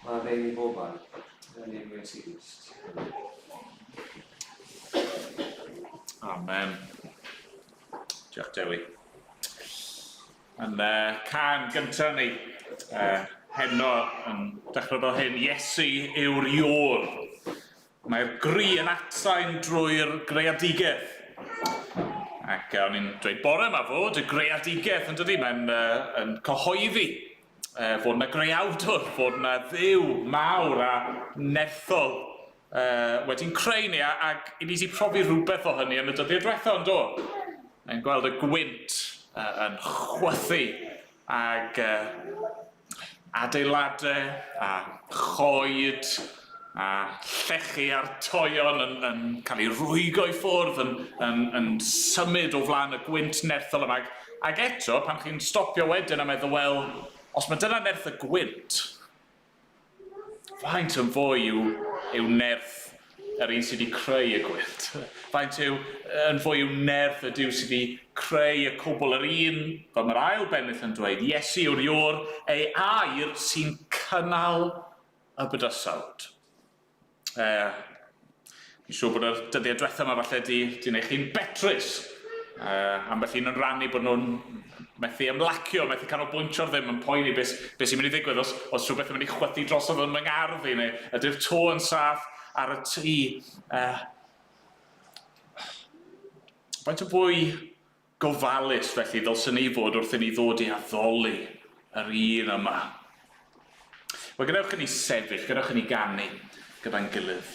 Mae'r ein I bobl yn Emyr James. Amen. Diolch Dewi. Yn can gyntaf ni, heno yn dechrau fel hyn, Iesu yw'r iwr. Mae'r gri yn atsain drwy'r greadigaeth. Ac o'n i'n dweud bore yma fod y greadigaeth yn dydi, mae'n cyhoeddi fod yna greawdwr, fod yna dduw mawr a nerthol wedi'n creu ni, ac i ni wedi profi rhywbeth o hynny yn y dyddiau diwethaf yn dod. Mae'n gweld y gwynt yn chwythu ag adeiladau a choed a llechi a'r toion yn cael ei rwygo I ffwrdd yn symud o flaen y gwynt nerthol yma. Ac eto, pan chi'n stopio wedyn a meddwl, wel, os mae dyna nerth y gwynt, faint yn fwy yw nerth yr un sydd wedi creu y gwynt. Faint yn fwy yw nerth y Duw sydd wedi creu y cwbl, yr un, fel mae'r ail bennydd yn dweud, Iesu yw'r iwr, ei air sy'n cynnal y bydysawd. Fi'n siŵr bod yr dyddiau diwethaf yma falle di wneud chi'n betrus. Ambell un yn rannu bod nhw'n methu ymlacio, methu canolbwyntio ddim yn poeni beth sy'n mynd I ddigwydd os rhywbeth yn mynd I chwythu drosodd yn ngarddi neu ydy'r to yn saff ar y tŷ. Faint o fwy gofalus felly ddylsyn ni fod wrth I ni ddod I addoli yr un yma. Wel, gadewch I ni sefyll, gadewch I ni ganu gyda'n gilydd.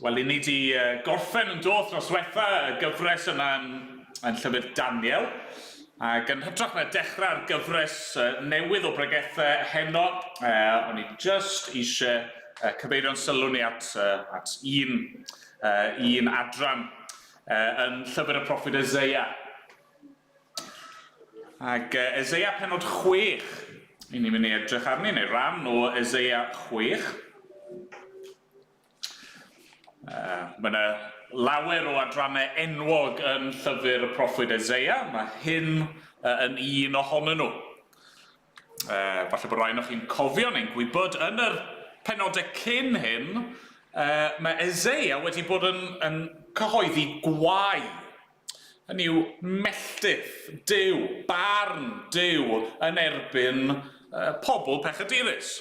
Wel, I ni wedi gorffen yn dod dros wetha y gyfres yna yn llyfr Daniel. Ac yn hytrach na dechrau'r gyfres newydd o bregethau heno, o'n I just eisiau cyfeirio'n sylw ni at un adran yn llyfr y proffwyd Eseciel. Ac Eseia penod 6, i ni'n mynd i edrych arni, neu ran o Eseia 6. Mae yna lawer o adrannau enwog yn llyfr y proffwyd Eseia. Mae hyn yn un ohonyn nhw. Falle bod rhaid o'ch chi'n cofio neu'n gwybod yn yr penodau cyn hyn, mae Eseia wedi bod yn cyhoeddi gwau. Hynny yw melltith Duw, barn Duw yn erbyn pobl pechadurus.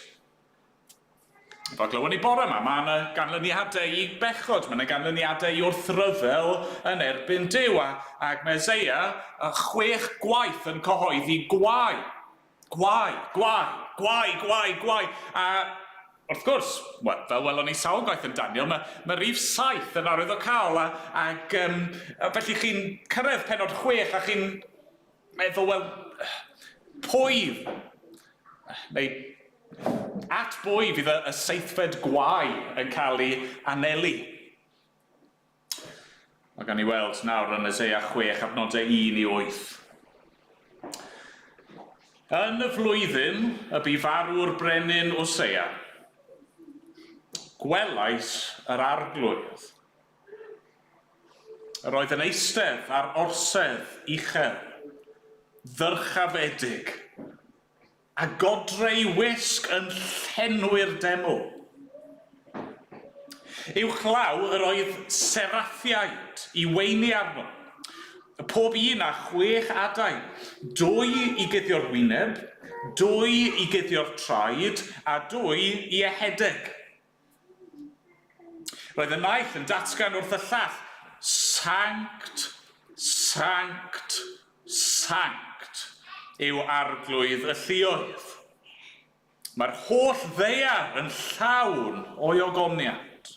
Fel glywon ni bore yma, mae yna ganlyniadau i bechod, mae yna ganlyniadau i wrthryfel yn erbyn Duw, ac mae Eseia 6 gwaith yn cyhoeddi gwau. Gwau. A wrth gwrs, fel welon ni sawl gwaith yn Daniel, mae rhif 7 yn arwydd o cael, ac felly chi'n cyrraedd penod 6 a chi'n meddwl, wel, pwy, neu at bwy fydd y seithfed gwau yn cael ei anelu. Mae gan i weld nawr yn Eseia 6 adnodau 1 i 8. Yn y flwyddyn y bu farw'r brenin Osea, gwelais yr arglwydd. Yr oedd yn eistedd ar orsedd uchel, ddyrchafedig, a godrau wisg yn llenwi'r deml. Uwchlaw yr oedd seraffiaid i weini arno, pob un â 6 adain, 2 i guddio'r wyneb, 2 i guddio'r traed, a 2 i ehedeg. Roedd y naill yn datgan wrth y llall, Sanct, Sanct, Sanct yw arglwydd y lluoedd. Mae'r holl ddaear yn llawn o'i ogoniad.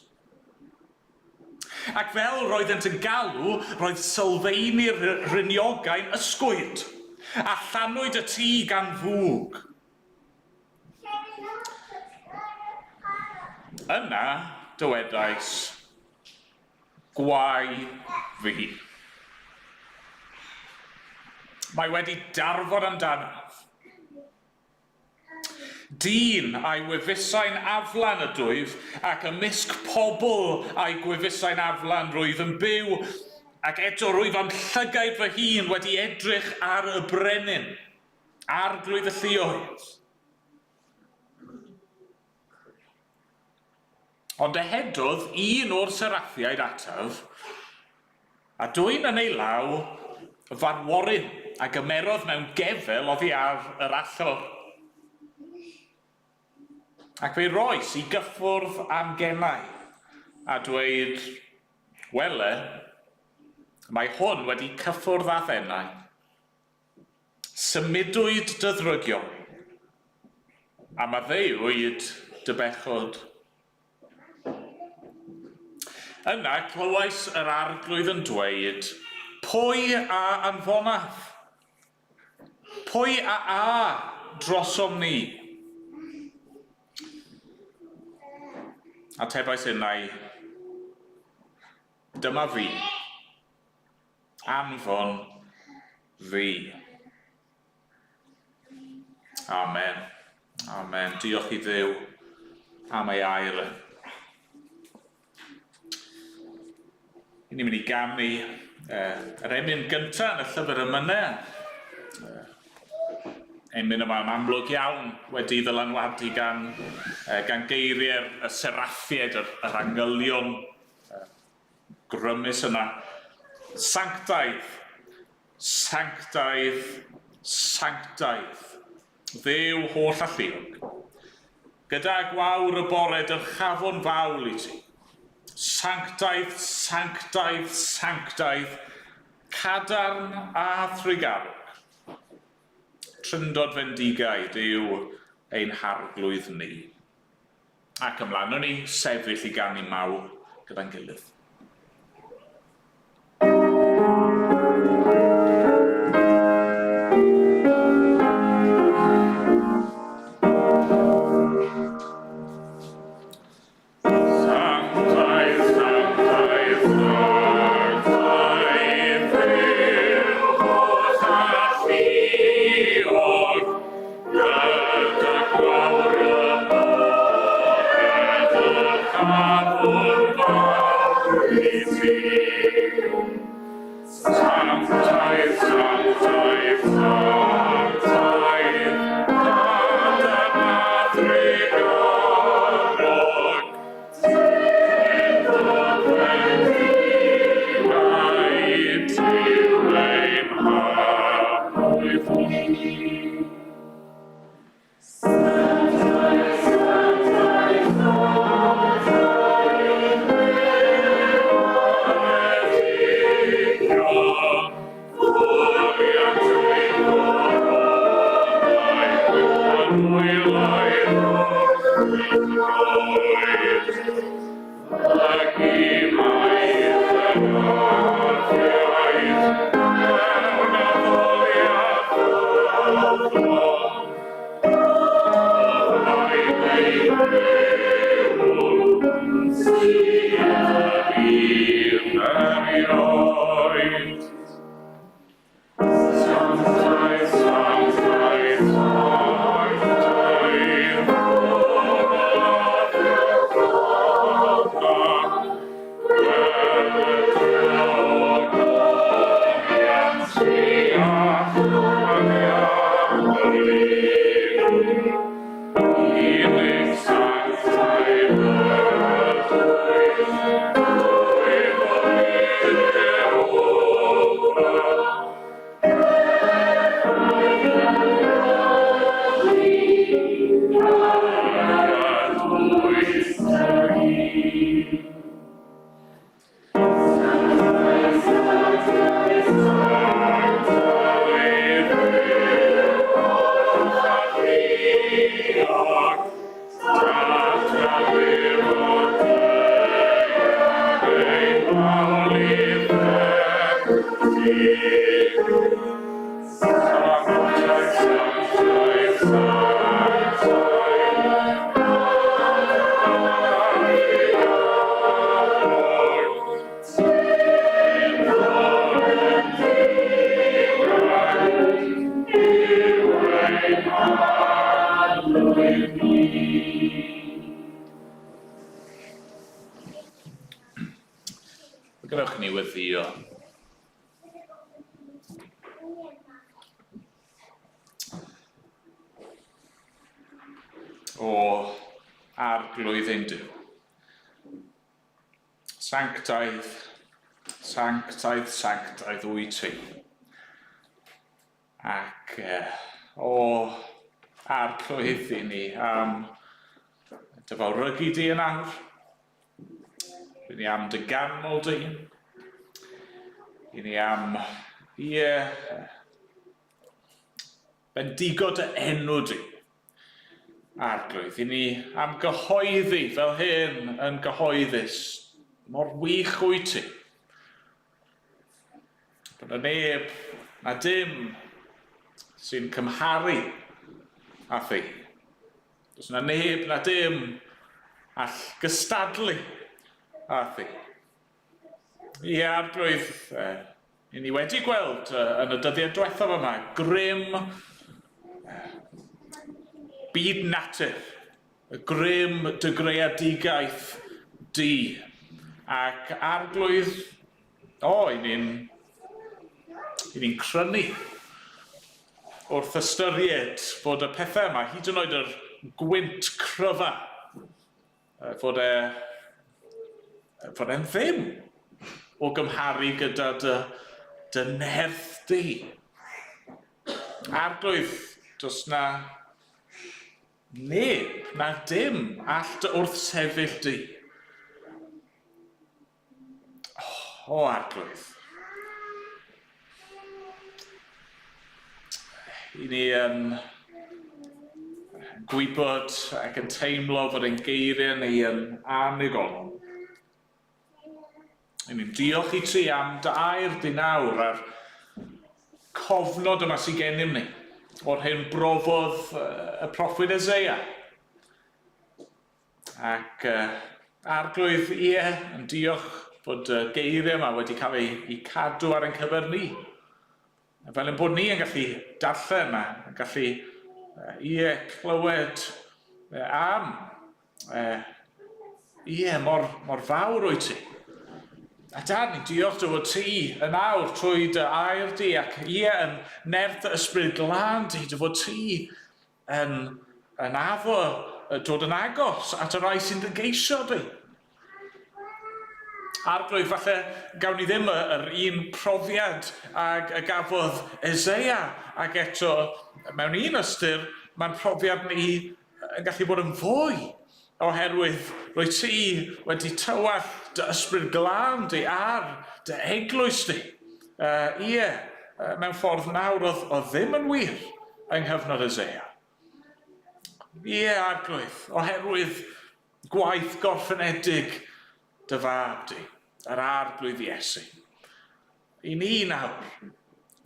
Ac fel roeddent yn galw, roedd sylfaeni'r ryniogain ysgwyd, a llanwyd y tŷ gan fwg. Yna dywedais, gwau fi. Mae wedi darfod amdano. Dyn a'i gwefusau'n aflan ydwyf, ac ymysg pobl a'i gwefusau'n aflan rwyf yn byw, ac eto rwyf am llygaid fy hun wedi edrych ar y brenin, arglwydd y lluoedd. Ond ehedodd un o'r seraffiaid ataf, a dwyn yn ei law farworyn, a gymerodd mewn gefel oddi ar yr allor. Ac fe roes i gyffwrdd am gennau, a dweud, wele, mae hwn wedi cyffwrdd â ddennau. Symudwyd dy ddrygion, a maddeuwyd dy bechod. Yna clywais yr arglwydd yn dweud, pwy a anfonaf? Pwy a drosom ni? Atebais innau, dyma fi, anfon fi. Amen. Amen. Diolch i Dduw am ei air. Ni'n mynd i ganu yr emyn gyntaf yn y llyfr Emyr. Emyn yma yn amlwg iawn wedi ddylanwadu gan geiriau'r y seraffiaid, yr angylion grymus yna. Sanctaidd, sanctaidd, sanctaidd. Dduw holl a lliwg. Gyda gwawr y bore dyrchafon fawl i ti. Sanctaidd, sanctaidd, sanctaidd. Cadarn a thrigarwg. Tryndod fendigaid yw ein harglwydd ni. Ac ymlaen o'n ni sefyll i ganu mawl gyda'n gilydd. Sanctaidd, sanctaidd, sanctaidd, Gwnewch ni weddio. O arglwydd ein Duw. Sanctaidd, sanctaidd, sanctaidd wyt ti. Ac o arglwydd i ni am dyfawrygu di yn awr. I ni am dy ganmol di. I ni am, bendigo dy enw di. Arglwydd. I ni am gyhoeddi fel hyn yn gyhoeddus. Mor wych wyt ti. Bod y neb na dim sy'n cymharu â thi. Does na neb na dim all gystadlu â thi. Arglwydd, i ni wedi gweld yn y dyddiau diwethaf yma, grym byd natur, y grym dy greadigaeth di. Ac arglwydd, i ni'n crynu wrth ystyried bod y pethau yma, hyd yn oed yr gwynt cryfa, fod e'n ddim o gymharu gyda dy nerth di. Arglwydd, does na neb na dim all dy wrth sefyll di. O arglwydd. I ni yn gwybod ac yn teimlo fod ein geiriau ni yn annigonol. I ni'n diolch i ti am dy air di nawr a'r cofnod yma sy'n gennym ni o'r hyn brofodd y proffwyd Eseia. Ac arglwydd yn diolch bod geiriau yma wedi cael eu cadw ar ein cyfer ni. Fel yn bod ni yn gallu darllen yma, yn gallu clywed am mor fawr wyt ti. A dad, ni'n diolch dy fod ti yn awr trwy dy air di ac yn nerth y ysbryd glân di, dy fod ti yn afo dod yn agos at y rai sy'n dy geisio di. Arglwydd, falle gawn ni ddim yr un profiad ag y gafodd Eseia, ac eto mewn un ystyr mae'n profiad ni yn gallu bod yn fwy, oherwydd rwy ti wedi tywall dy ysbryd glân di ar dy eglwys di. Mewn ffordd nawr oedd ddim yn wir yng nghyfnod Eseia. Arglwydd, oherwydd gwaith gorffenedig dy fab di, yr arglwydd Iesu. I ni nawr,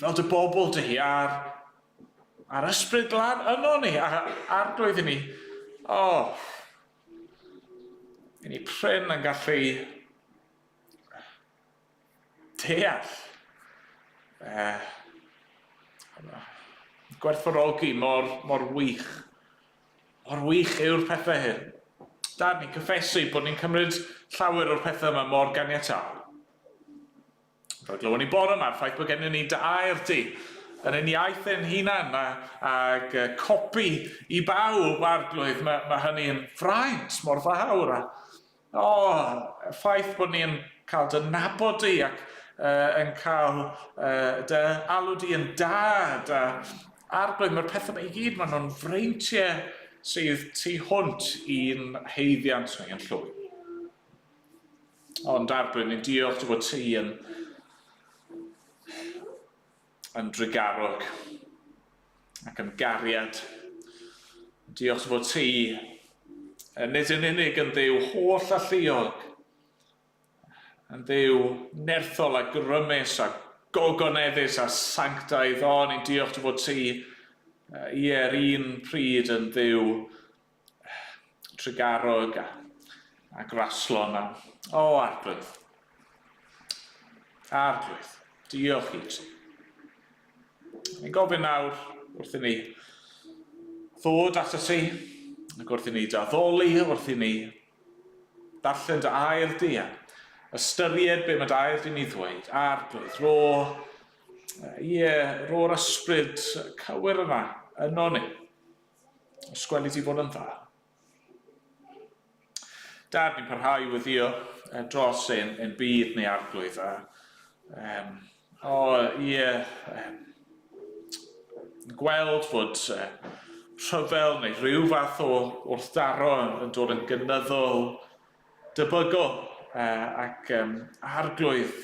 fel dy bobl di ar ysbryd glân yno ni, arglwydd i ni, i ni pryn yn gallu deall gwerthfawrogi mor wych. Mor wych yw'r pethau hyn. Dad, ni'n cyffesu bod ni'n cymryd llawer o'r pethau yma mor ganiataol. Roedd glywon ni bore yma, ffaith bod gennym ni dy air di yn ein iaith ein hunan ag copi i bawb arglwydd, mae hynny'n fraint mor fawr. Ffaith bod ni'n cael dy nabod di ac yn cael dy alw di yn dad. Arglwydd, mae'r pethau yma i gyd, maen nhw'n freintiau sydd tu hwnt i'n heiddiant ni yn llwy. Ond arglwydd, ni'n diolch dy fod ti yn drigarog ac yn gariad. Diolch dy fod ti nid yn unig yn dduw holl a lluog, yn dduw nerthol a grymus a gogoneddus a sanctaidd. Ni'n diolch dy fod ti yr un pryd yn dduw trigarog a graslon. Arglwydd. Arglwydd, diolch i ti. Ni'n gofyn nawr wrth i ni ddod at y ti, ac wrth i ni daddoli, wrth i ni darllen dy air di, ystyried be mae dy air di ni ddweud. Arglwydd, ro'r ysbryd cywir yma yno ni. Sgweli ti fod yn dda. Dad, ni'n parhau weddio dros ein byd ni, arglwydd. Gweld fod rhyfel neu rhyw fath o wrthdaro yn dod yn gynyddol debygol ac arglwydd.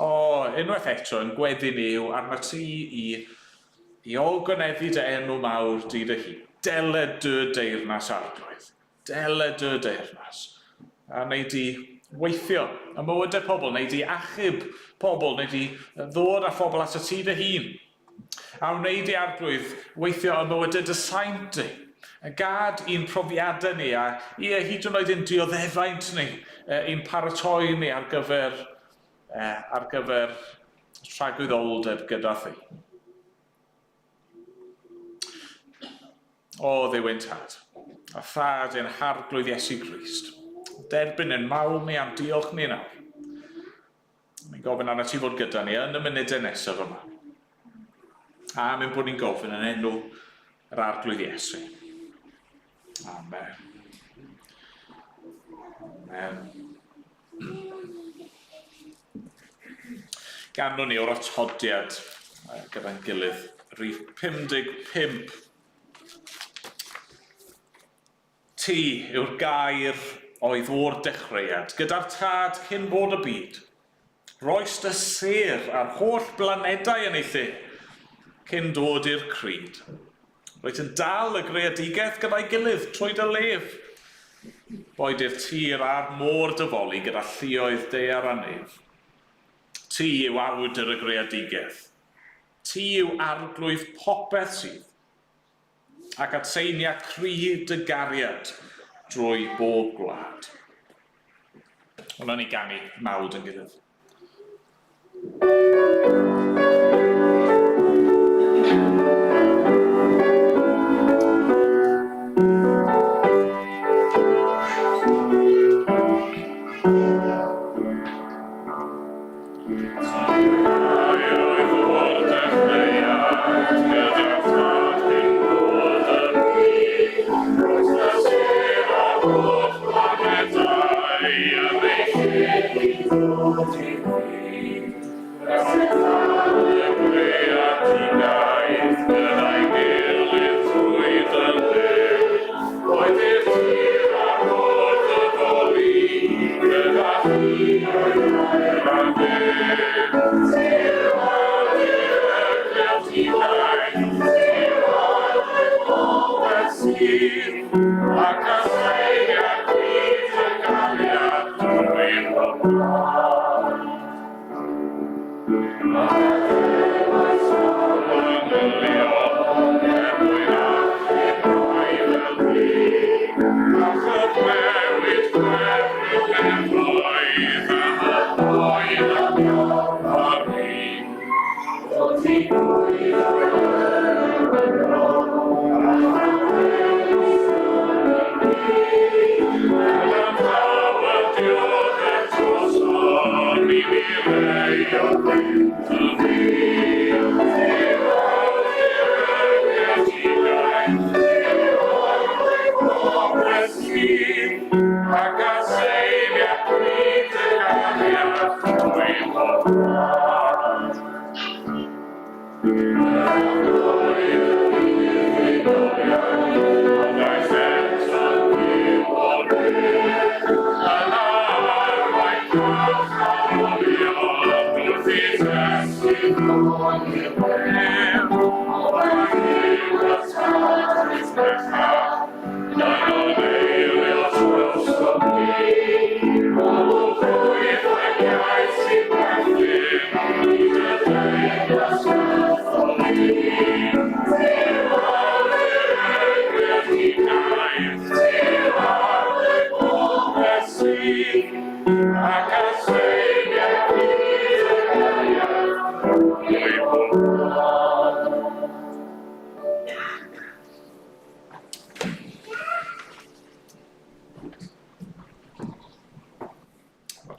Unwaith eto yn gweddi ni yw arna ti i ogoneddu dy enw mawr di dy hun. Deled dy deyrnas, arglwydd. Deled dy deyrnas. A wneud i weithio y mywydau pobl, wneud i achub pobl, wneud i ddod â phobl at y ti dy hun. A wneud i, arglwydd, weithio y mywydau dy saint di. Gad i'n profiadau ni a hyd yn oed ein dioddefaint ni, i'n paratoi ni ar gyfer tragwyddoldeb gyda thi. Dduw ein tad, a thad ein harglwydd Iesu Grist. Derbyn ein mawl ni am diolch ni nawr. Ni'n gofyn arna ti fod gyda ni yn y munudau nesaf yma. A mynd bod ni'n gofyn yn enw yr arglwydd Iesu. Amen. Amen. Ganwn ni o'r atodiad gyda'n gilydd, rhif 55. Ti yw'r gair oedd o'r dechreuad, gyda'r tad cyn bod y byd. Roes dy sêr a'r holl blanedau yn ei lle, cyn dod i'r cryd. Roedd yn dal y greadigaeth gyda'i gilydd trwy dy lef. Boed i'r tir a'r môr dyfoli gyda lluoedd daear a nef. Ti yw awdur y greadigaeth. Ti yw arglwydd popeth sydd, ac atseinia cryd dy gariad drwy bob gwlad. Hwna ni ganu nawd yn gilydd.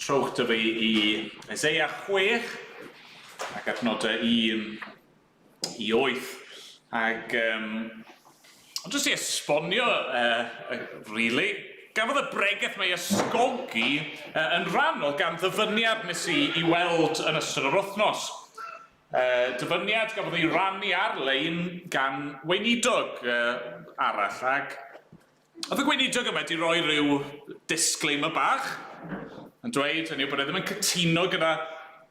Trowch dy fi i Eseia 6 ac adnodau 1 i 8 ac jyst i esbonio really gafodd y bregaeth mae ysgogi yn rhannol gan ddyfyniad nes i weld yn ystod yr wythnos. Dyfyniad gafodd ei rannu ar-lein gan weinidog arall ac oedd y gweinidog yma wedi rhoi rhyw disclaimer bach yn dweud hynny yw bod e ddim yn cytuno gyda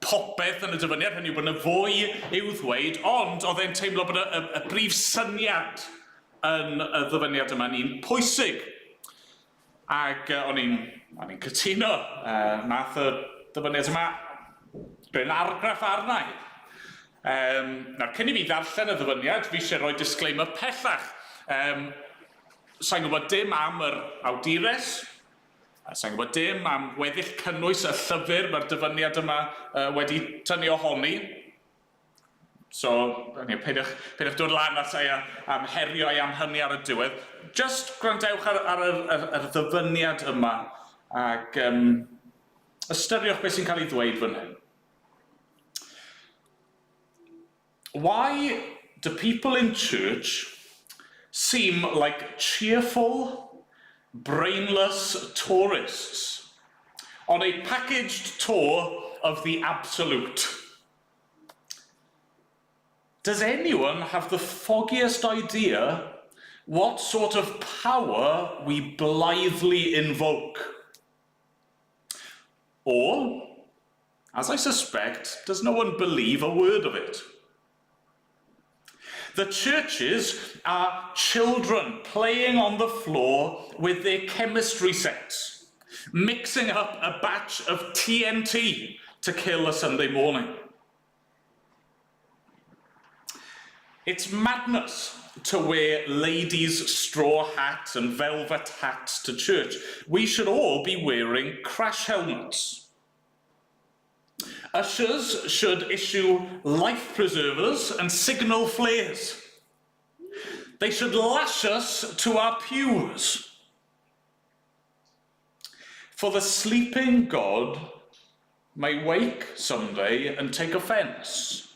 popeth yn y dyfyniad, hynny yw bod yna fwy i'w ddweud, ond oedd e'n teimlo bod y brif syniad yn y ddyfyniad yma'n un pwysig. Ac o'n i'n cytuno, nath y dyfyniad yma rwy'n argraff arnau. Nawr, cyn i fi ddarllen y ddyfyniad, fi eisiau rhoi disclaimer pellach. Sa'n gwybod dim am yr awdures, sa'n gwybod dim am weddill cynnwys y llyfr mae'r dyfyniad yma wedi tynnu ohoni. So, peidiwch dod lan at ei am herio ei am hynny ar y diwedd. Just gwrandewch ar y ddyfyniad yma ac ystyriwch beth sy'n cael ei ddweud fan hyn. Why do people in church seem like cheerful, brainless tourists on a packaged tour of the absolute? Does anyone have the foggiest idea what sort of power we blithely invoke? Or, as I suspect, does no one believe a word of it? The churches are children playing on the floor with their chemistry sets, mixing up a batch of TNT to kill a Sunday morning. It's madness to wear ladies' straw hats and velvet hats to church. We should all be wearing crash helmets. Ushers should issue life preservers and signal flares. They should lash us to our pews. For the sleeping God may wake someday and take offense.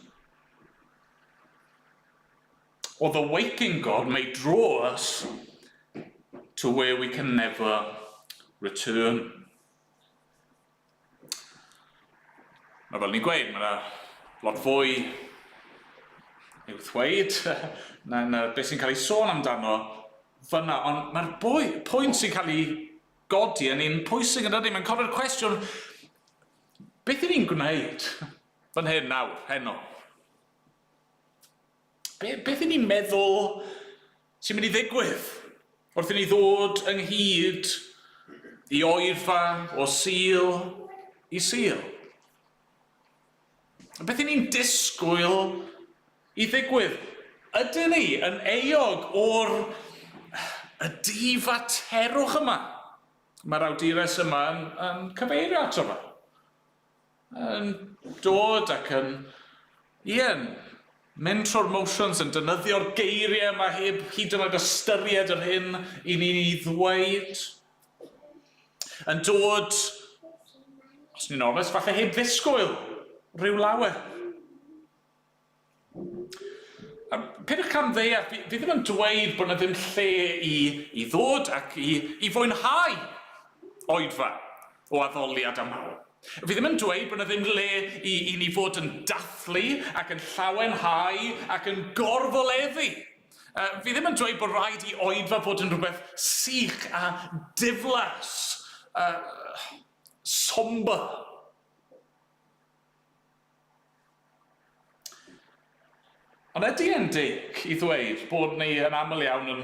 Or the waking God may draw us to where we can never return. Mae fel ni'n gweud, mae lot fwy i'w ddweud na beth sy'n cael ei sôn amdano fyna, ond mae'r pwynt sy'n cael ei godi yn un pwysig yn ydy. Mae'n cofio'r cwestiwn, beth ydyn ni'n gwneud fan hyn nawr, heno? Beth ydyn ni'n meddwl sy'n mynd i ddigwydd wrth i ni ddod ynghyd i Oedfa'r o Sul i Sul? Beth ydyn ni'n disgwyl i ddigwydd? Ydyn ni yn euog o'r y difaterwch yma? Mae'r awdures yma yn cyfeirio ato fo. Yn dod ac yn mynd trwy'r motions yn defnyddio'r geiriau yma heb hyd yn oed ystyried yr hyn i ni'n ei ddweud. Yn dod, os ni'n onest, falle heb ddisgwyl rhyw lawer. Pidwch cam ddeall, fi ddim yn dweud bod yna ddim lle i ddod ac i fwynhau Oedfa'r o addoliad yma. Fi ddim yn dweud bod yna ddim le i ni fod yn dathlu ac yn llawenhau ac yn gorfoleddu. Fi ddim yn dweud bod rhaid i Oedfa'r fod yn rhywbeth sych a diflas, somber. Ond ydy e'n dig i ddweud bod ni yn aml iawn yn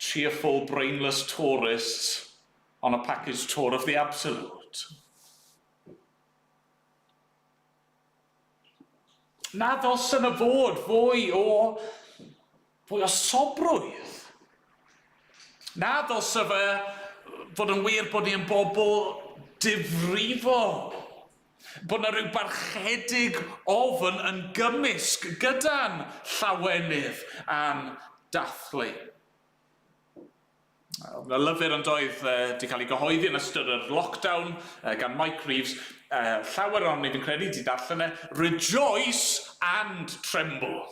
cheerful, brainless tourists on a package tour of the absolute? Na ddylsen y fod fwy o sobrwydd. Na ddylse fe fod yn wir bod ni yn bobl difrifol. Bod yna rhyw barchedig ofn yn gymysg gyda'n llawenydd a'n dathlu. Y lyfr yn doedd wedi cael ei gyhoeddi yn ystod yr lockdown gan Mike Reeves. Llawer o'n ni fi'n credu wedi darllen Rejoice and Tremble.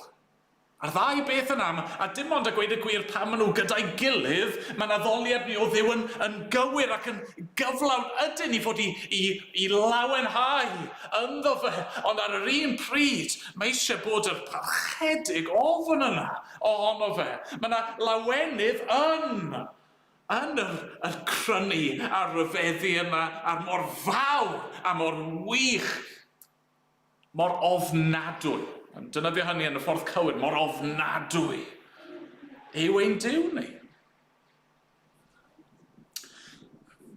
A'r ddau beth yna, a dim ond a gweud y gwir pan maen nhw gyda'i gilydd, mae'n addoliad ni o Dduw yn gywir ac yn gyflawn ydyn ni fod i lawenhau ynddo fe. Ond ar yr un pryd, mae eisiau bod yr parchedig ofn yna ohono fe. Mae yna lawenydd yn yr crynu a'r ryfeddu yma, a'r mor fawr a mor wych, mor ofnadwy. Dynyddio hynny yn y ffordd cywir, mor ofnadwy yw ein Duw ni.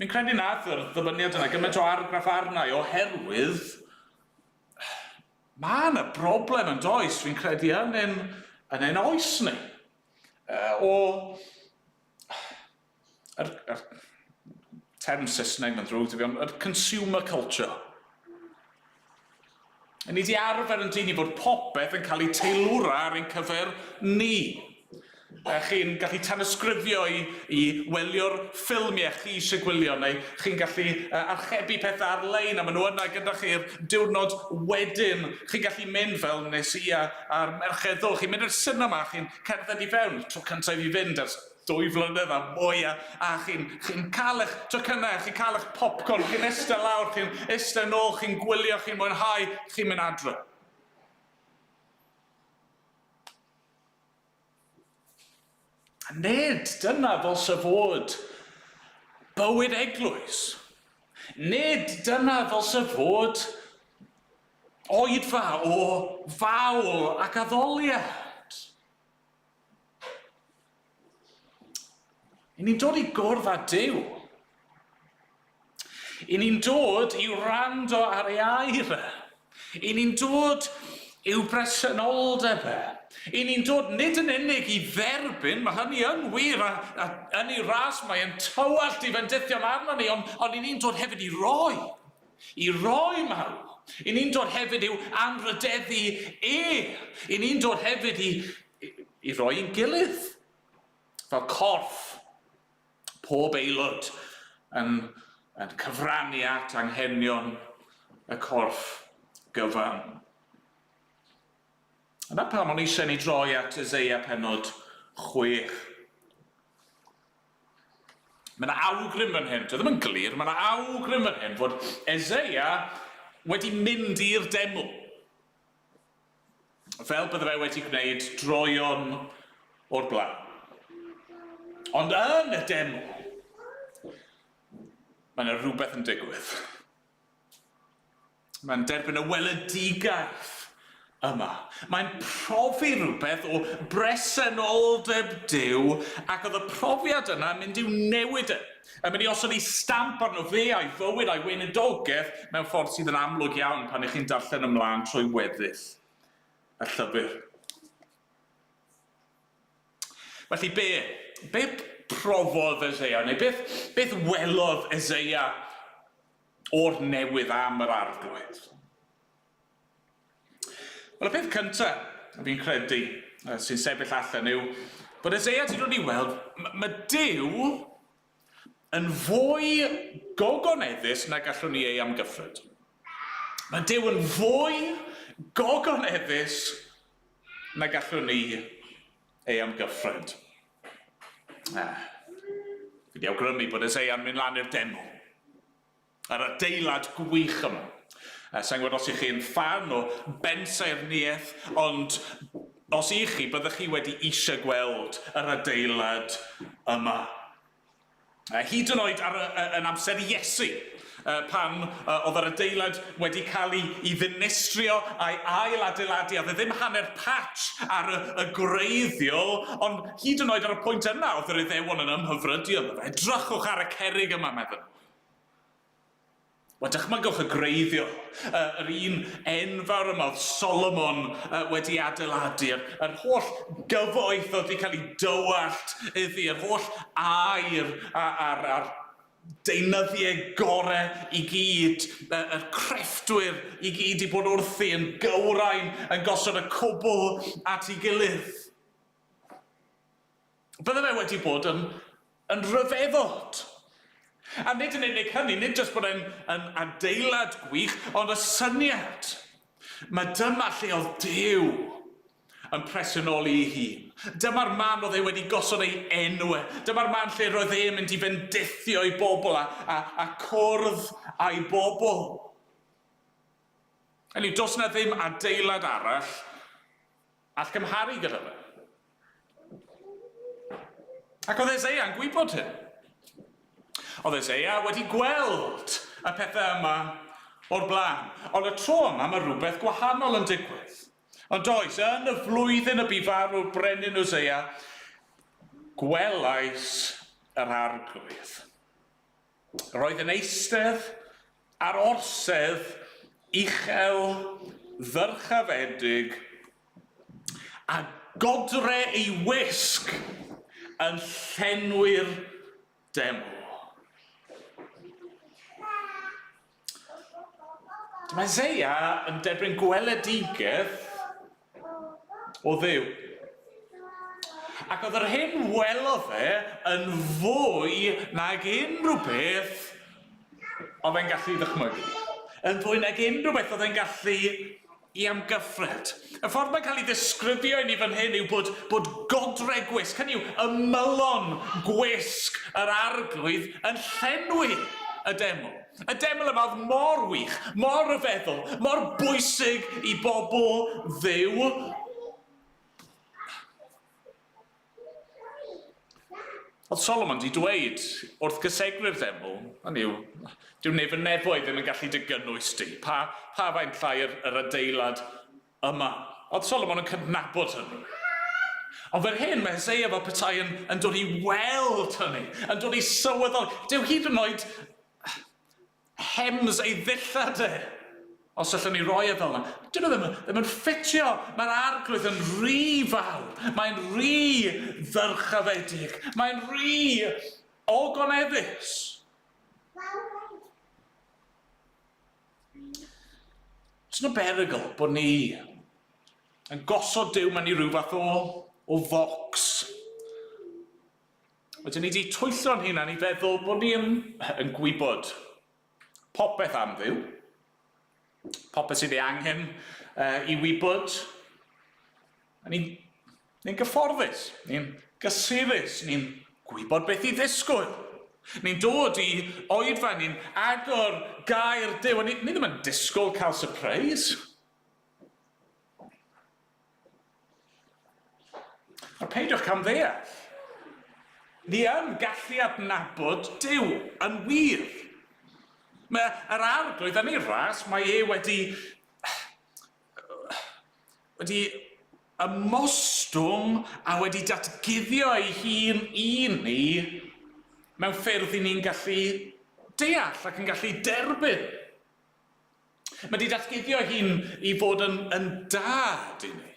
Fi'n credu nath yr ddyfyniad yna gymaint o argraff arnau oherwydd mae yna broblem yn does, fi'n credu yn ein oes ni. Yr term Saesneg yn ddrwg, yr consumer culture. Ni wedi arfer yn dyn i fod popeth yn cael ei teilwra ar ein cyfer ni. Chi'n gallu tanysgrifio i welio'r ffilmiau chi eisiau gwylio, neu chi'n gallu archebu pethau ar-lein a maen nhw yna gyda chi'r diwrnod wedyn. Chi'n gallu mynd fel nes i ar mercheddol, chi'n mynd i'r cinema, chi'n cerdded i fewn, tro cyntaf i fynd ers 2 flynedd a mwy, a chi'n cael eich tocynnau, chi'n cael eich popcorn, chi'n eistedd lawr, chi'n eistedd nôl, chi'n gwylio, chi'n mwynhau, chi'n mynd adre. A nid dyna ddylse fod bywyd eglwys. Nid dyna ddylse fod Oedfa'r o fawl ac addoliad. I ni'n dod i gwrdd â Duw. I ni'n dod i wrando ar ei air. I ni'n dod i'w bresenoldeb e. I ni'n dod nid yn unig i dderbyn, mae hynny yn wir, a yn ei ras mae yn tywallt i fendithion arno ni, ond i ni'n dod hefyd i roi. I roi maw. I ni'n dod hefyd i'w anrydeddu I ni'n dod hefyd i roi i'n gilydd. Fel corff. Pob aelod yn cyfrannu at anghenion y corff gyfan. Yna pam o'n eisiau ni droi at Eseia pennod 6. Mae yna awgrym yn hyn, dyw ddim yn glir, mae yna awgrym yn hyn fod Eseia wedi mynd i'r deml. Fel bydde fe wedi gwneud droion o'r blaen. Ond yn y deml, mae yna rhywbeth yn digwydd. Mae'n derbyn y weledigaeth yma. Mae'n profi rhywbeth o bresenoldeb Duw, ac oedd y profiad yna yn mynd i'w newid e. Yn mynd i osod ei stamp arno fe a'i fywyd a'i weinidogaeth mewn ffordd sydd yn amlwg iawn pan ych chi'n darllen ymlaen trwy weddill y llyfr. Felly be profodd Eseia, neu beth welodd Eseia o'r newydd am yr arglwydd? Wel, y peth cyntaf, fi'n credu, sy'n sefyll allan yw, bod Eseia wedi dod i weld, mae Duw yn fwy gogoneddus na gallwn ni ei amgyffred. Mae Duw yn fwy gogoneddus na gallwn ni ei amgyffred. Fi wedi awgrymu bod Eseia'n mynd lan i'r deml. Yr adeilad gwych yma. Sa'n gwybod os ych chi'n fan o bensaerniaeth, ond os i chi, byddwch chi wedi eisiau gweld yr adeilad yma. Hyd yn oed yn amser Iesu, pan oedd yr adeilad wedi cael ei ddinistrio a'i ail-adeiladu, a ddim hanner patch ar y gwreiddiol, ond hyd yn oed ar y pwynt yna, oedd yr Iddewon yn ymhyfrydio. Edrychwch ar y cerrig yma, meddwl. Wel, dychmygwch y greiddiol, yr un enfawr yma oedd Solomon wedi adeiladu, yr holl gyfoeth oedd wedi cael ei dywallt iddi, yr holl air a'r deunyddiau gorau i gyd, y crefftwyr i gyd i bod wrthi yn gywrain, yn gosod y cwbl at ei gilydd. Bydde fe wedi bod yn ryfeddod. A nid yn unig hynny, nid jyst bod e'n adeilad gwych, ond y syniad. Mae dyma lle oedd Duw yn presynoli ei hun. Dyma'r man oedd e wedi gosod ei enwau. Dyma'r man lle roedd e'n mynd i fendithio ei bobl a cwrdd a'i bobl. Hynny, dos na ddim adeilad arall all cymharu gyda fe. Ac oedd Eseia yn gwybod hyn. Oedd Eseia wedi gweld y pethau yma o'r blaen. Ond y tro yma mae rhywbeth gwahanol yn digwydd. Ond oes, yn y flwyddyn y bu farw brenin Eseia, gwelais yr arglwydd. Roedd yn eistedd ar orsedd uchel ddyrchafedig a godre ei wisg yn llenwi'r deml. Mae Eseia yn derbyn gweledigaeth o Dduw. Ac oedd yr hyn welodd yn fwy nag unrhyw beth oedd e'n gallu ddychmygu. Yn fwy nag unrhyw beth oedd e'n gallu i amgyffred. Y ffordd mae'n cael ei ddisgrifio i ni fan hyn yw bod godre gwisg, hynny yw ymylon gwisg yr arglwydd yn llenwi y deml. Y deml yma oedd mor wych, mor ryfeddol, mor bwysig i bobl Dduw. Oedd Solomon wedi dweud wrth gysegri'r deml, hynny yw, dyw nefoedd ddim yn gallu dy gynnwys di. Pa faint llai yr adeilad yma. Oedd Solomon yn cydnabod hynny. Ond fer hyn, mae Eseia fel petai yn dod i weld hynny, yn dod i sylweddol. Dyw hyd yn oed hems ei ddillad os allwn ni roi fel yna. Dyn nhw ddim yn ffitio. Mae'r arglwydd yn rhy fawr. Mae'n rhy ddyrchafedig. Mae'n rhy ogoneddus. It's no berygl bod ni yn gosod Duw mewn i ryw fath o focs. Wedyn ni wedi twyllo'n hunan i feddwl bod ni yn gwybod popeth am Dduw, popeth sydd ei angen i wybod. Ni'n gyfforddus, ni'n gysurus, ni'n gwybod beth i ddisgwyl. Ni'n dod i Oedfa'r, ni'n agor gair Duw, a ni ddim yn disgwyl cael surprise. A peidiwch cam ddeall. Ni yn gallu adnabod Duw yn wir. Mae'r arglwydd yn ei ras, mae e wedi ymostwng a wedi datguddio ei hun i ni mewn ffyrdd i ni'n gallu deall ac yn gallu derbyn. Mae wedi datguddio ei hun i fod yn dad i ni.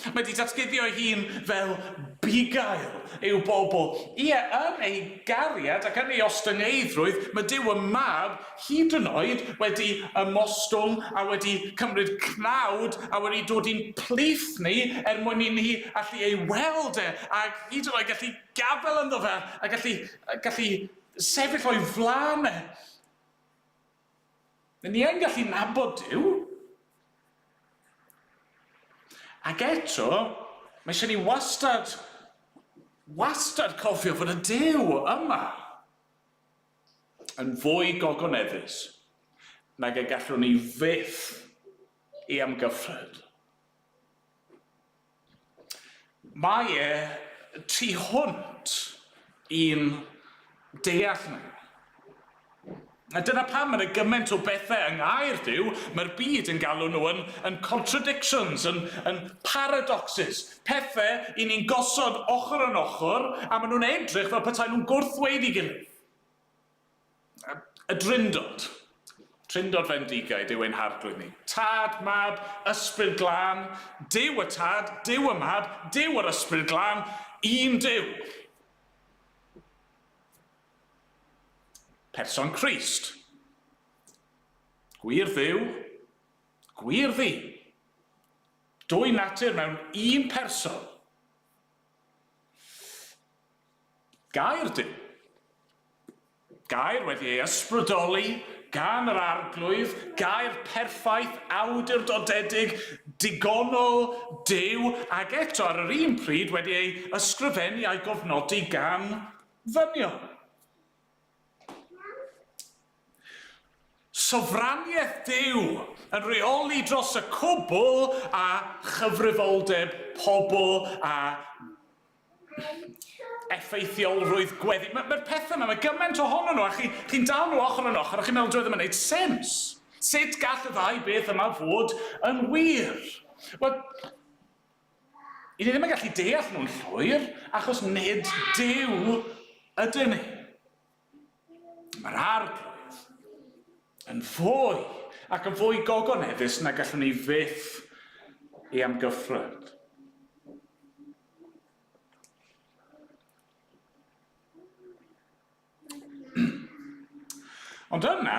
Mae wedi datguddio ei hun fel bugail i'w bobl. Ie, yn ei gariad ac yn ei ostyneiddrwydd, mae Duw y Mab hyd yn oed wedi ymostwng a wedi cymryd cnawd a wedi dod i'n plith ni mwyn i ni allu ei weld ac hyd yn oed gallu gafel ynddo fe a gallu sefyll o'i flan e. Ni yn gallu nabod Duw. Ac eto, mae eisiau ni wastad cofio fod y Duw yma yn fwy gogoneddus nag y gallwn ni fyth ei amgyffred. Mae e tu hwnt i'n deall ni. A dyna pam mae gymaint o bethau yng ngair Duw, mae'r byd yn galw nhw yn contradictions, yn paradoxes, pethau i ni'n gosod ochr yn ochr, a maen nhw'n edrych fel petai nhw'n gwrthweud i gilydd. Y drindod fendigaidd yw ein harglwydd ni. Tad, mab, ysbryd glân, Duw y tad, Duw y mab, Duw yr ysbryd glân, un Duw. Person Crist. Gwir Dduw, gwir ddi. Dwy natur mewn un person. Gair Duw. Gair wedi ei ysbrydoli gan yr arglwydd, gair perffaith, awdurdodedig, digonol Duw, ac eto ar yr un pryd wedi ei ysgrifennu a'i gofnodi gan ddynion. Sofraniaeth Duw yn reoli dros y cwbl a chyfrifoldeb pobl a effeithiolrwydd gweddi. Mae'r pethau yma, mae gymaint ohonyn nhw, a chi'n dal nhw ochr yn ochr, a chi'n meddwl ddim yn gwneud sens. Sut gall y ddau beth yma fod yn wir? Wel, i ni ddim yn gallu deall nhw'n llwyr, achos nid Duw ydyn ni. Mae'r arglwydd yn fwy ac yn fwy gogoneddus na gallwn ni fyth ei amgyffred. Ond yna,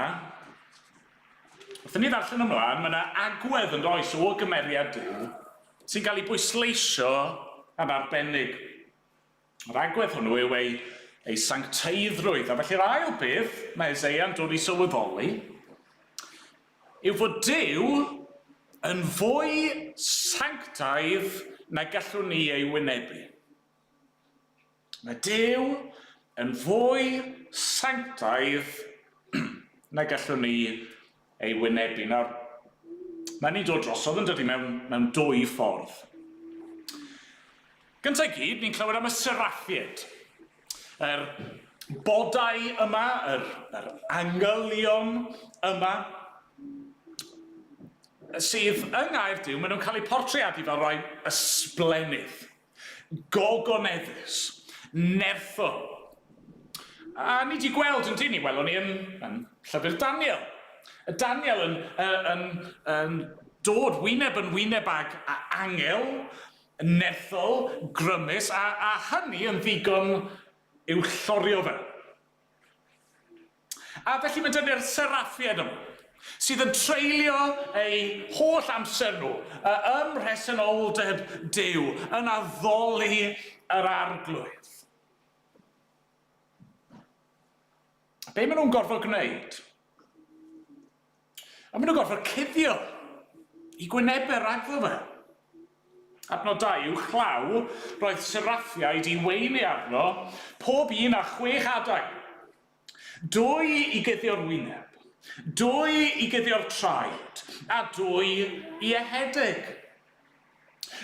wrth i ni ddarllen ymlaen, mae yna agwedd yn does o gymeriad Duw sy'n cael ei bwysleisio yn arbennig. Yr agwedd hwnnw yw ei sancteiddrwydd, a felly'r ail beth mae Eseia'n dod i sylweddoli yw fod Duw yn fwy sanctaidd na gallwn ni ei wynebu. Mae Duw yn fwy sanctaidd na gallwn ni ei wynebu. Nawr, mae'n ni'n dod drosodd yn dydy mewn dwy ffordd. Gyntaf i gyd, ni'n clywed am y seraffied. Yr bodau yma, yr angylion yma, sydd yng ngair Duw, maen nhw'n cael eu portreadu fel rai ysblenydd, gogoneddus, nerthol. A ni wedi gweld yn dyn ni, welwn ni yn llyfr Daniel. Daniel yn dod wyneb yn wyneb ag angel, nerthol, grymus, a hynny yn ddigon i'w llorio fe. A felly mae dynnu'r seraffiad yma, sydd yn treulio ei holl amser nhw ym mhresenoldeb Duw yn addoli yr arglwydd. Be maen nhw'n gorfod gwneud? Maen nhw'n gorfod cuddio i gwynebu'r ragddo fe. Adnod 2 yw chlaw, roedd seraffiaid i weini arno pob un â 6 adeg. 2 i guddio'r wyneb, 2 i guddio'r traed, a 2 i ehedig.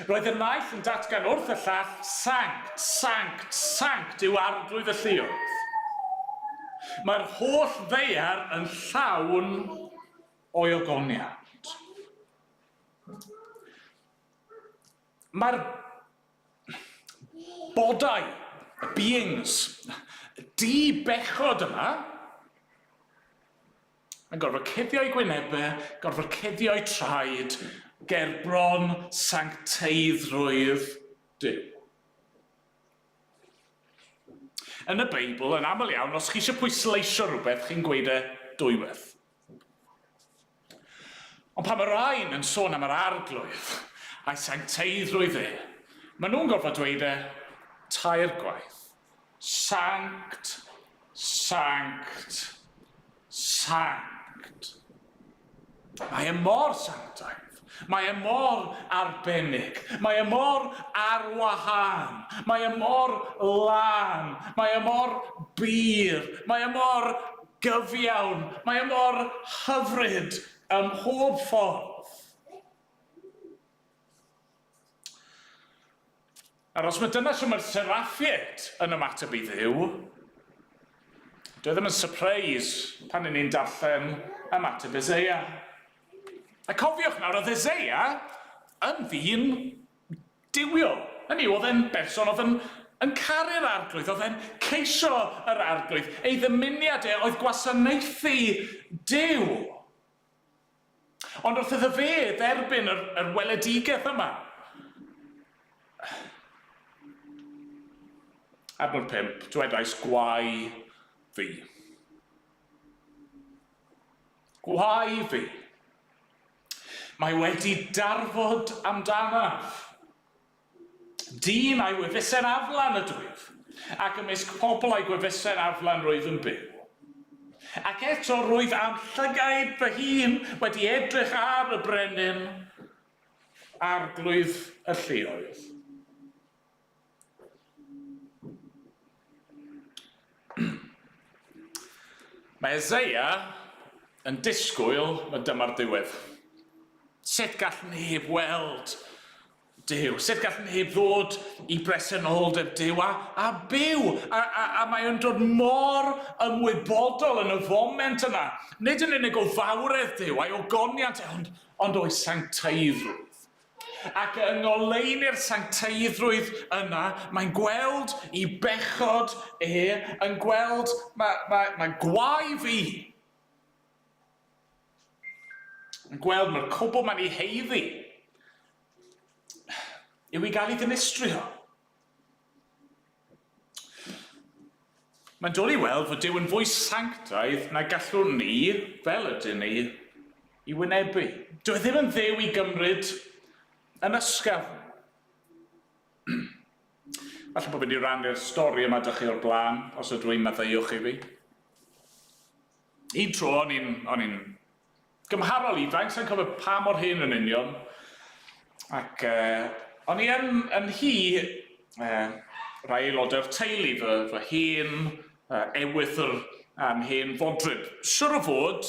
Roedd y naill yn datgan wrth y llall, sanct, sanct, sanct yw arglwydd y lluoedd. Mae'r holl ddaear yn llawn o'i ogoniant. Mae'r bodau, y beings, di-bechod yma, yn gorfod cuddio'i gwynebau, gorfod cuddio'i traed, ger bron sancteiddrwydd Duw. Yn y Beibl, yn aml iawn, os chi eisiau pwysleisio rhywbeth, chi'n gweud e dwywaith. Ond pan mae rhain yn sôn am yr arglwydd a'i sancteiddrwydd maen nhw'n gorfod dweud e tair gwaith. Sanct, sanct, sanct. Mae e mor sanctaidd. Mae e mor arbennig. Mae e mor ar wahân. Mae e mor lan. Mae e mor bir. Mae e mor gyfiawn. Mae e mor hyfryd ym mhob ffordd. A os mae dyna sy'n mae'r seraffiad yn ymateb I Dduw, dwi ddim yn surprise pan ni'n darllen ymateb Eseia. A cofiwch nawr, oedd Eseia yn ddyn diwiol. Hynny yw, oedd e'n berson oedd yn caru'r arglwydd, oedd e'n ceisio yr arglwydd. Ei ddymuniad oedd gwasanaethu Duw. Ond wrth iddo fe dderbyn yr weledigaeth yma. Adnod 5, dwedais gwai fi. Gwai fi. Mae wedi darfod amdanaf. Dyn a'i wefusen aflan ydw i, ac ymysg pobl a'i gwefusen aflan roedd yn byw. Ac eto roedd am llygaid fy hun wedi edrych ar y brenin arglwydd y lleoedd. Mae Eseia yn disgwyl y dyma'r diwedd. Sut gall neb weld Duw? Sut gall neb ddod I bresenoldeb Duw a byw? A mae o'n dod mor ymwybodol yn y foment yna. Nid yn unig o fawredd Duw a'i ogoniant ond o'i sancteiddrwydd. Ac yng ngoleuni'r sancteiddrwydd yna, mae'n gweld I bechod yn gweld mae gwai fi. Yn gweld mae'r cwbl mae'n ei heiddi yw I gael ei ddinistrio. Mae'n dod I weld fod Duw yn fwy sanctaidd na gallwn ni, fel ydyn ni, I wynebu. Dyw e ddim yn ddew I gymryd yn ysgafn. Falle bod wedi rannu'r stori yma dych chi o'r blaen, os ydw i'n maddeuwch I fi. Un tro o'n i'n gymharol ifanc, sa'n cofio pa mor hyn yn union. Ac o'n i yn hi rai aelodau'r teulu fy hun, Ewythr a'n hen fodryb. Siwr o fod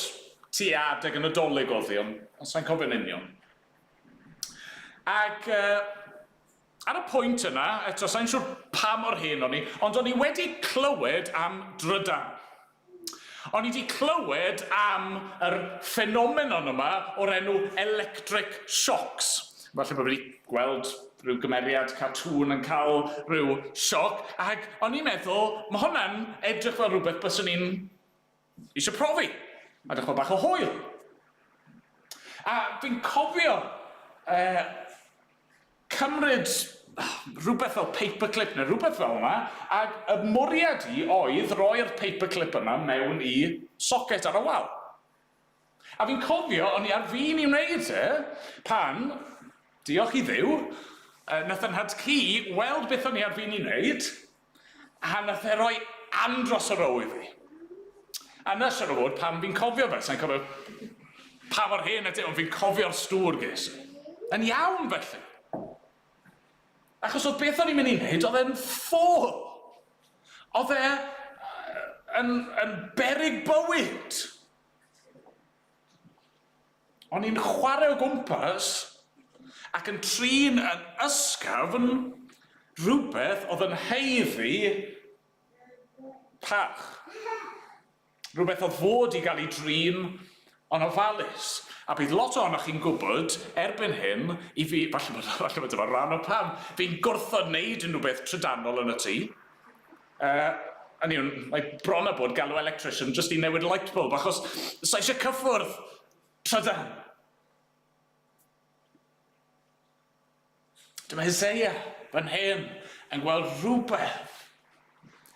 tu adeg yn Nadolig oedd hi, ond sa'n cofio'n union. Ac ar y pwynt yna, eto sa'n siwr pa mor hen o'n i, ond o'n i wedi clywed am drydan. O'n i wedi clywed am yr ffenomenon yma o'r enw electric shocks. Falle bod wedi gweld rhyw gymeriad cartŵn yn cael rhyw sioc, ac o'n i'n meddwl, mae hwnna'n edrych fel rhywbeth byswn i'n eisiau profi. A dechrau bach o hwyl. A fi'n cofio cymryd rhywbeth fel paperclip neu rhywbeth fel yna, ac y mwriad I oedd roi'r paperclip yna mewn I socket ar y wal. A fi'n cofio, o'n I ar fin I wneud pan, diolch I Dduw, nath yn had ci weld beth o'n I ar fin I wneud, a nath e roi andros o row I fi. A nes ar ôl, pan fi'n cofio fe, sa'n cofio pa mor hen ydy, ond fi'n cofio'r stŵr ges. Yn iawn felly. Achos oedd beth o'n i'n mynd I wneud, oedd e'n ffôl. Oedd yn beryg bywyd. O'n i'n chwarae o gwmpas ac yn trin yn ysgafn rhywbeth oedd yn heiddi pach. Rhywbeth oedd fod I gael ei drin yn ofalus. A bydd lot ohonoch chi'n gwybod, erbyn hyn, I fi, falle bod yma rhan o pam, fi'n gwrthod wneud unrhyw beth trydanol yn y tŷ. Mae bron a bod galw electrician jyst I newid light bulb, achos sa eisiau cyffwrdd trydan. Dyma Eseia fan hyn yn gweld rhywbeth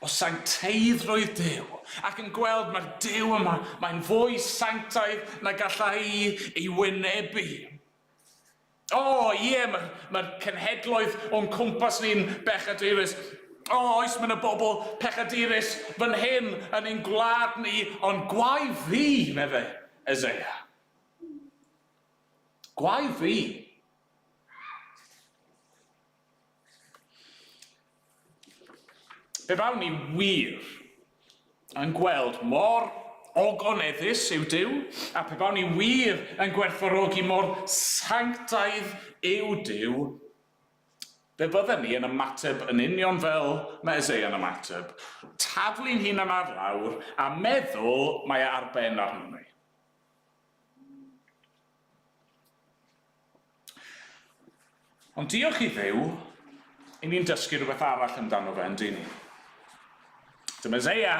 o sancteiddrwydd Duw, ac yn gweld mae'r Duw yma, mae'n fwy sanctaidd na gallai ei wynebu. Ie, mae'r cenhedloedd o'n cwmpas ni'n bechadurus. Oes, mae'n y bobl pechadurus fan hyn yn ein gwlad ni, ond gwae fi, medde Eseia. Gwae fi. Pe bawn ni wir yn gweld mor ogoneddus yw Duw, a pe bawn ni wir yn gwerthfawrogi mor sanctaidd yw Duw, fe bydden ni yn ymateb yn union fel mae Eseia yn ymateb, taflu'n hunan ar lawr a meddwl mae ar ben arno ni. Ond diolch i Dduw, i ni'n dysgu rhywbeth arall amdano fe, yndyn ni. Dyma Eseia,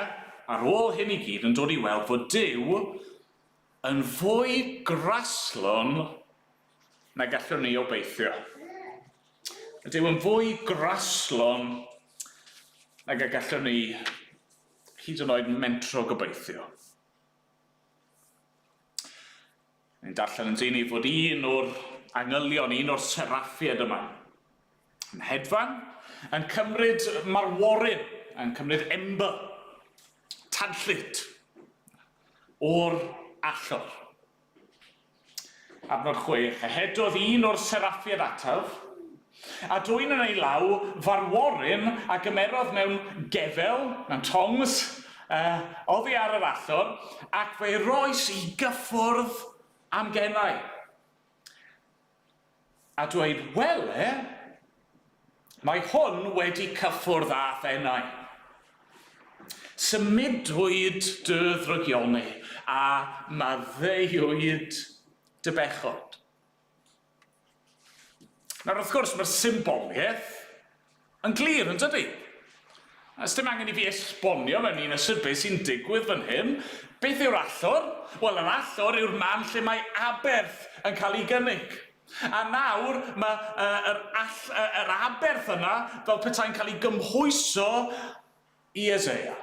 ar ôl hyn i gyd, yn dod i weld fod Duw yn fwy graslon na gallwn ni obeithio. Duw yn fwy graslon na gallwn ni hyd yn oed mentro gobeithio. Ni'n darllen yn dyn ni fod un o'r angylion, un o'r seraffiad yma, yn hedfan, yn cymryd marworin, yn cymryd Emyr, tanllyd, o'r allor. Adnod 6, hedodd un o'r seraffiad ataf, a dwyn yn ei law farworin a gymerodd mewn gefel, mewn tongs, oddi ar yr allor, ac fe roes i gyffwrdd am gennau. A dweud, wel mae hwn wedi cyffwrdd â thennau. Symudwyd dy ddrygioni a maddeuwyd dy bechod. Nawr, wrth gwrs, mae'r symboliaeth yn glir, yn dydi? Ys dim angen i fi esbonio mewn un ysyr beth sy'n digwydd fan hyn. Beth yw'r allor? Wel, yr allor yw'r man lle mae aberth yn cael ei gynnig. A nawr mae yr aberth yna fel petai'n cael ei gymhwyso i Eseia.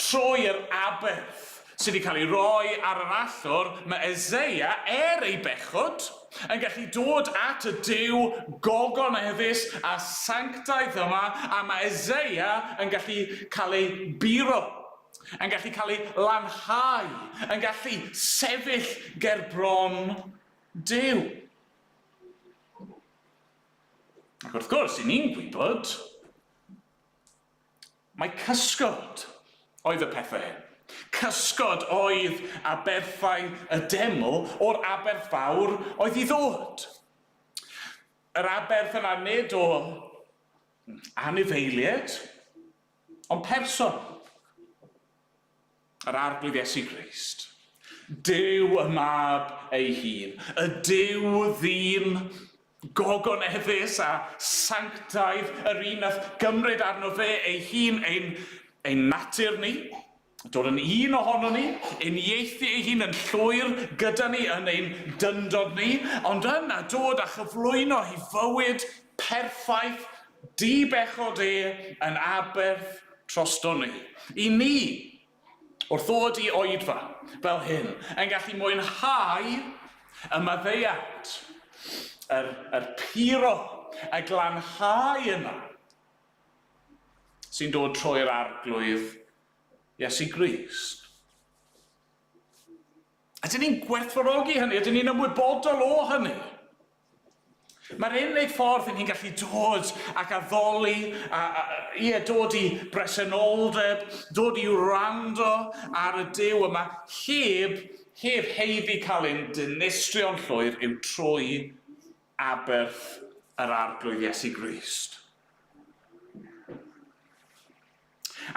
Trwy'r aberth sydd wedi cael ei roi ar yr allor, mae Eseia, ei bechod, yn gallu dod at y Duw gogoneddus a sanctaidd yma, a mae Eseia yn gallu cael ei biro, yn gallu cael ei lanhau, yn gallu sefyll ger bron Duw. Ac wrth gwrs, i ni'n gwybod, mae cysgod oedd y pethau hyn. Cysgod oedd aberthau y deml o'r aberth fawr oedd i ddod. Yr aberth yna nid o anifeiliaid, ond person. Yr arglwydd Iesu Grist. Duw y mab ei hun. Y Duw ddyn gogoneddus a sanctaidd, yr un nath gymryd arno fe ei hun, ein natur ni, dod yn un ohono ni, uniaethu ei hun yn llwyr gyda ni yn ein dyndod ni, ond yna dod a chyflwyno i fywyd perffaith, dibechod yn aberth trosto ni. I ni, wrth ddod i Oedfa'r fel hyn, yn gallu mwynhau y maddeuad, yr piro, y glanhau yna, sy'n dod trwy'r arglwydd Iesu Grist. A dyn ni'n gwerthfawrogi hynny, a dyn ni'n ymwybodol o hynny. Mae'r unig ffordd i ni'n gallu dod ac addoli, dod i bresenoldeb, dod i wrando ar y Duw yma, heb heiddi cael ein dinistrio'n llwyr yw trwy aberth yr arglwydd Iesu Grist.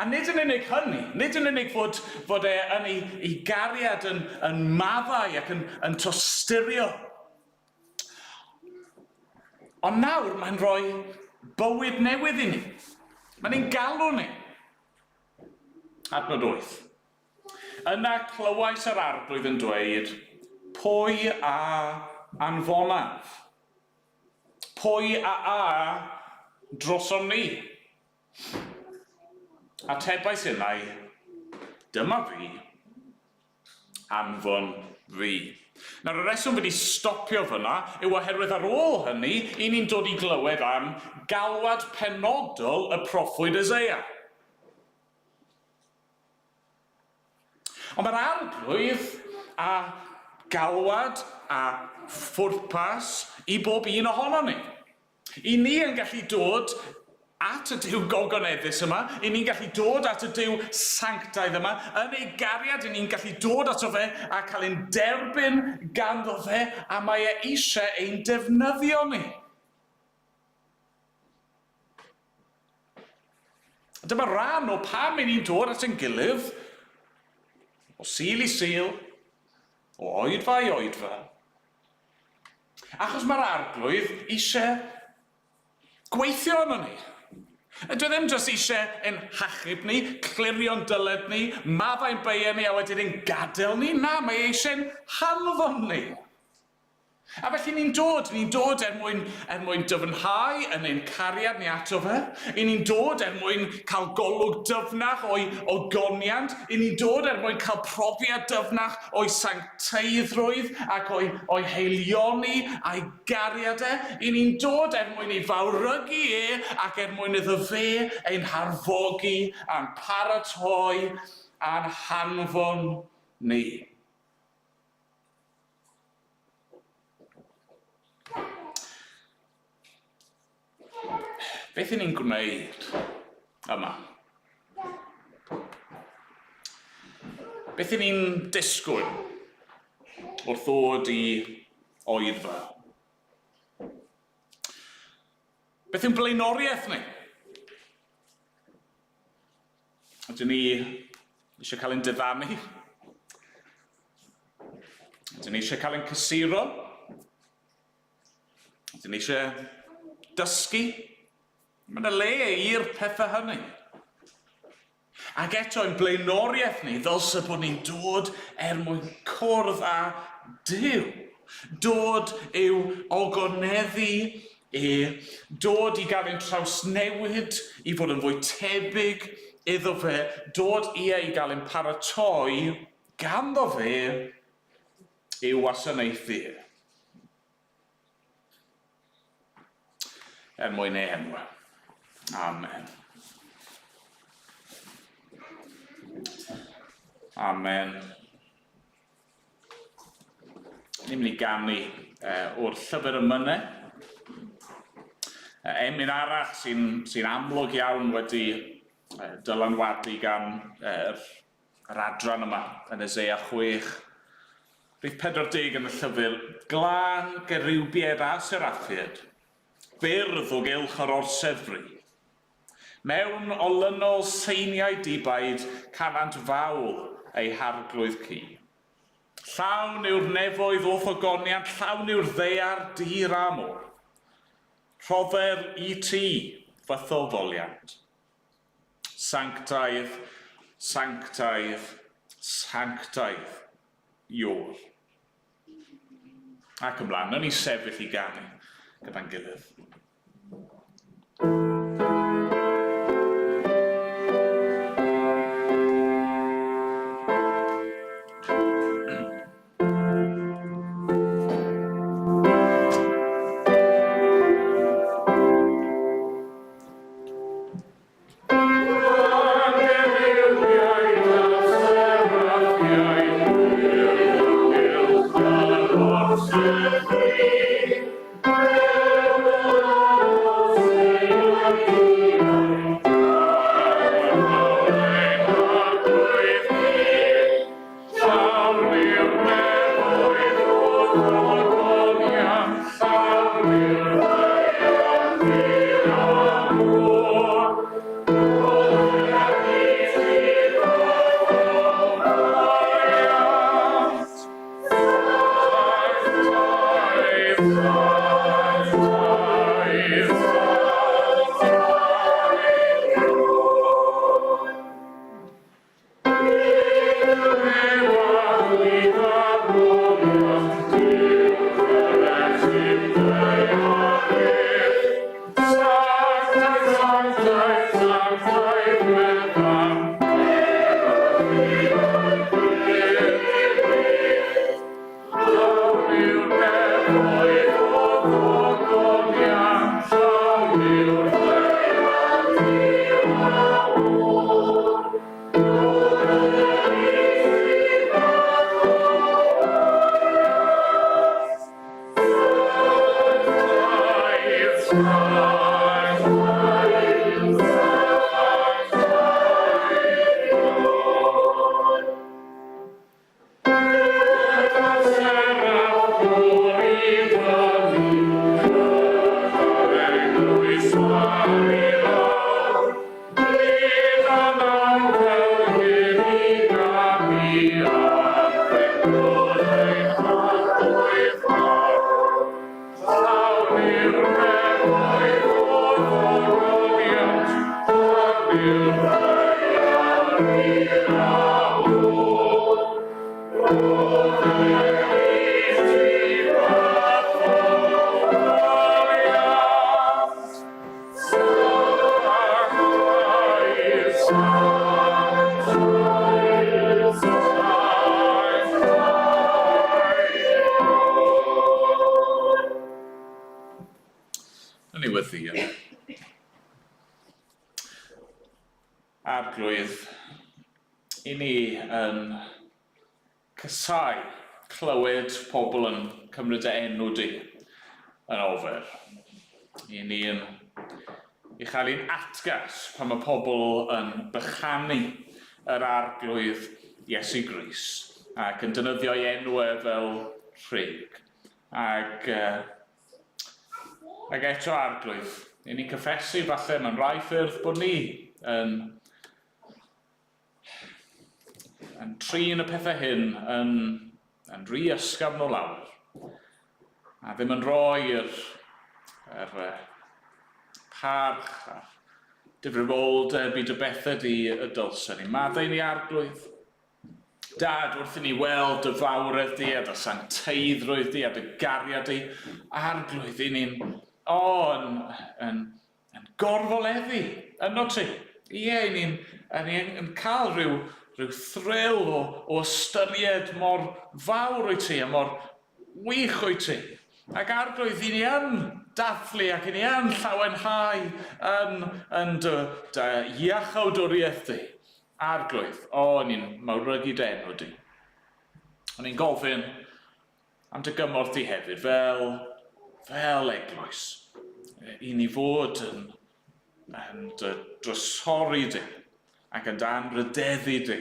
A nid yn unig hynny, nid yn unig fod yn ei gariad yn maddau ac yn tostyrio. Ond nawr mae'n rhoi bywyd newydd i ni. Mae'n ein galw ni. Adnod 8. Yna clywais yr arglwydd yn dweud, pwy a anfonaf? pwy drosom ni. Atebais innau, dyma fi, anfon fi. Nawr, y reswm wedi stopio fyna yw oherwydd ar ôl hynny, i ni'n dod i glywed am galwad penodol y proffwyd Eseia. Ond mae'r arglwydd a galwad a phwrpas i bob un ohono ni. I ni yn gallu dod at y Duw gogoneddus yma, i ni'n gallu dod at y Duw sanctaidd yma, yn ei gariad, i ni'n gallu dod ato fe a cael ein derbyn ganddo fe, a mae eisiau ein defnyddio ni. Dyma ran o pam i ni'n dod at ein gilydd, o sil i sil, o oedfa i oedfa. Achos mae'r arglwydd eisiau gweithio yno ni. Dwi ddim jyst eisiau ein hachub ni, clirio'n dyled ni, maddau'n beia ni a wedyn ein gadael ni. Na, mae eisiau'n hanfon ni. A felly ni'n dod mwyn dyfnhau yn ein cariad ni ato fe. I ni'n dod mwyn cael golwg dyfnach o'i ogoniant. I ni'n dod mwyn cael profiad dyfnach o'i sancteiddrwydd ac o'i heilioni a'i gariadau. I ni'n dod mwyn ei fawrygu ac mwyn iddo fe ein harfogi a'n paratoi a'n hanfon ni. Beth i ni'n gwneud yma? Beth i ni'n disgwyl wrth ddod i Oedfa? Beth yw'n blaenoriaeth ni? Ydyn ni eisiau cael ein difannu? Ydyn ni eisiau cael ein cysuro? Ydyn ni eisiau dysgu? Mae yna le i'r pethau hynny. Ac eto yn blaenoriaeth ni, ddylse bod ni'n dod mwyn cwrdd â Duw. Dod i'w ogoneddu, dod i gael ein trawsnewid, i fod yn fwy tebyg iddo fe, dod i gael ein paratoi ganddo fe i'w wasanaethu. Mwyn enw. Amen. Amen. Ni'n mynd i ganu o'r llyfr y mynau. Emyn arall sy'n amlwg iawn wedi dylanwadu gan yr adran yma yn Eseia 6. Rhif 40 yn y llyfr, glân gerywbiaid a seraffid, byrdd o gylch yr orsefru. Mewn olynol seiniau dibaid canant fawl ei harglwydd ci. Llawn yw'r nefoedd o ffogoniant, llawn yw'r ddear dir amor. Rhodder i ti, fy ddofoliant. Sanctaidd, sanctaidd, sanctaidd, yw'r. Ac ymlaen, yn ni sefyll i ganu gyda'n gilydd. Arglwydd, i ni yn casau clywed pobl yn cymryd enw di yn ofer. I ni yn i chael ein atgas pan mae pobl yn bychanu yr arglwydd Iesu Grist ac yn defnyddio ei enwau fel rheg. Ac eto arglwydd, i ni cyffesu falle mewn rai ffyrdd bod ni yn trin y pethau hyn yn rhy ysgafn o lawr a ddim yn rhoi'r parch a difrifoldeb i dy bethau di y dylsen ni. Maddau ni arglwydd. Dad, wrth i ni weld dy fawredd di a dy sancteiddrwydd di a dy gariad di, arglwydd i ni'n yn gorfoleddu yno ti. Ie, ni'n cael rhyw thrill o ystyried mor fawr wyt ti a mor wych wyt ti. Ac arglwydd i ni yn dathlu ac i ni yn llawenhau yn dy iachawdwriaeth di. Arglwydd, ni'n mawrygu dy enw di. O'n i'n gofyn am dy gymorth di hefyd fel eglwys. I ni fod yn dy drysori di ac yn dy anrydeddu di.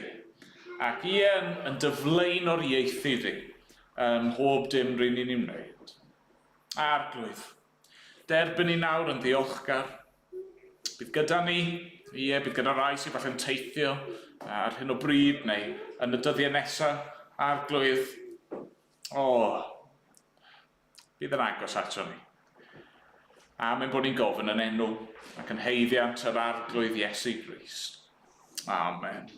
Ac yn dy flaenoriaethu di mhob dim rydyn ni'n wneud. Arglwydd, derbyn ni nawr yn ddiolchgar. Bydd gyda ni, bydd gyda rai sy'n falle'n teithio ar hyn o bryd neu yn y dyddiau nesaf, arglwydd, bydd yn agos ato ni. A mae'n bod ni'n gofyn yn enw ac yn heiddiant yr arglwydd Iesu Grist. Amen.